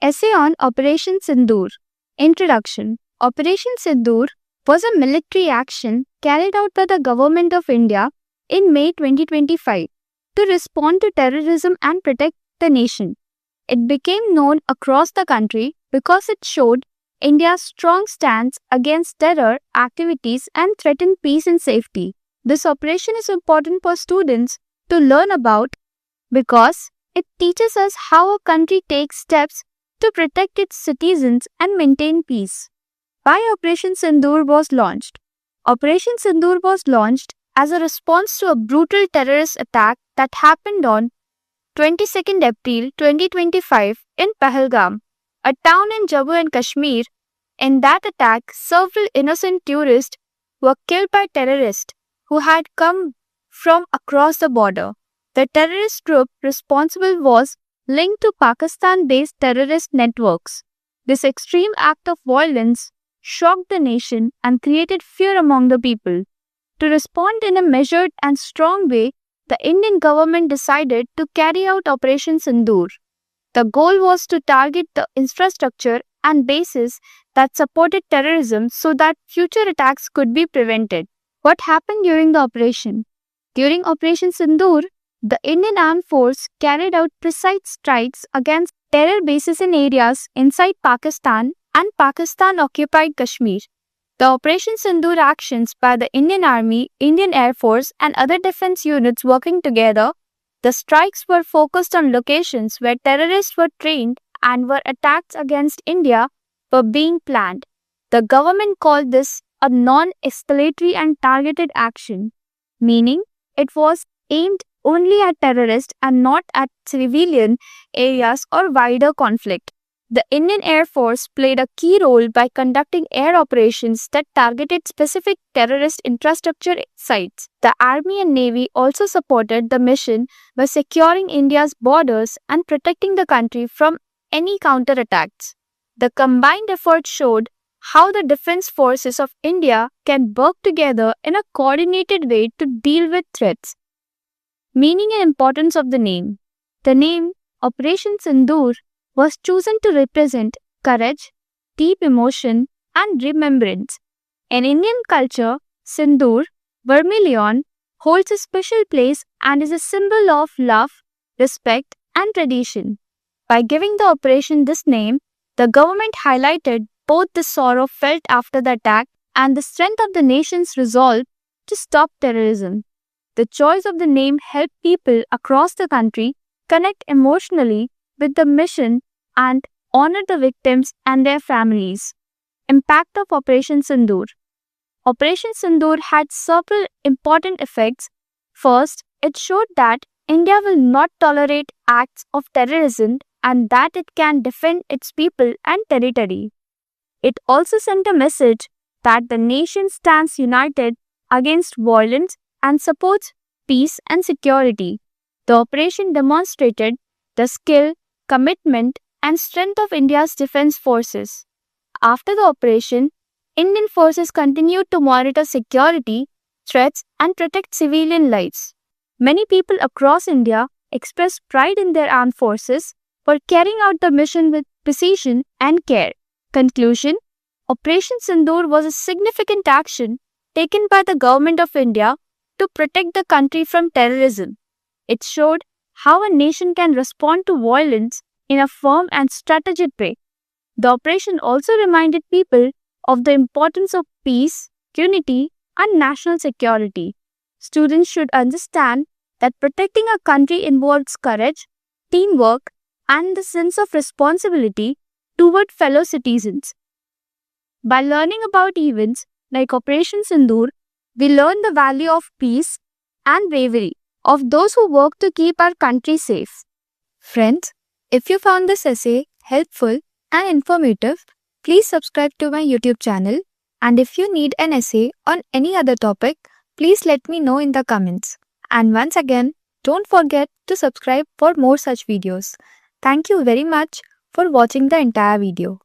Essay on Operation Sindoor. Introduction. Operation Sindoor was a military action carried out by the Government of India in May 2025 to respond to terrorism and protect the nation. It became known across the country because it showed India's strong stance against terror activities and threatened peace and safety. This operation is important for students to learn about because it teaches us how a country takes steps to protect its citizens and maintain peace. Why Operation Sindoor was launched? Operation Sindoor was launched as a response to a brutal terrorist attack that happened on 22nd April 2025 in Pahalgam, a town in Jammu and Kashmir. In that attack, several innocent tourists were killed by terrorists who had come from across the border. The terrorist group responsible was linked to Pakistan-based terrorist networks. This extreme act of violence shocked the nation and created fear among the people. To respond in a measured and strong way, the Indian government decided to carry out Operation Sindoor. The goal was to target the infrastructure and bases that supported terrorism so that future attacks could be prevented. What happened during the operation? During Operation Sindoor, the Indian Armed Force carried out precise strikes against terror bases in areas inside Pakistan and Pakistan-occupied Kashmir. The Operation Sindoor actions by the Indian Army, Indian Air Force and other defense units working together, the strikes were focused on locations where terrorists were trained and where attacks against India were being planned. The government called this a non-escalatory and targeted action, meaning it was aimed only at terrorists and not at civilian areas or wider conflict. The Indian Air Force played a key role by conducting air operations that targeted specific terrorist infrastructure sites. The Army and Navy also supported the mission by securing India's borders and protecting the country from any counterattacks. The combined effort showed how the defense forces of India can work together in a coordinated way to deal with threats. Meaning and importance of the name. The name Operation Sindoor was chosen to represent courage, deep emotion, and remembrance. In Indian culture, Sindoor, vermilion, holds a special place and is a symbol of love, respect, and tradition. By giving the operation this name, the government highlighted both the sorrow felt after the attack and the strength of the nation's resolve to stop terrorism. The choice of the name helped people across the country connect emotionally with the mission and honor the victims and their families. Impact of Operation Sindoor. Operation Sindoor had several important effects. First, it showed that India will not tolerate acts of terrorism and that it can defend its people and territory. It also sent a message that the nation stands united against violence and supports peace and security. The operation demonstrated the skill, commitment, and strength of India's defense forces. After the operation, Indian forces continued to monitor security, threats, and protect civilian lives. Many people across India expressed pride in their armed forces for carrying out the mission with precision and care. Conclusion: Operation Sindoor was a significant action taken by the Government of India to protect the country from terrorism. It showed how a nation can respond to violence in a firm and strategic way. The operation also reminded people of the importance of peace, unity, and national security. Students should understand that protecting a country involves courage, teamwork, and the sense of responsibility toward fellow citizens. By learning about events like Operation Sindoor, we learn the value of peace and bravery of those who work to keep our country safe. Friends, if you found this essay helpful and informative, please subscribe to my YouTube channel. And if you need an essay on any other topic, please let me know in the comments. And once again, don't forget to subscribe for more such videos. Thank you very much for watching the entire video.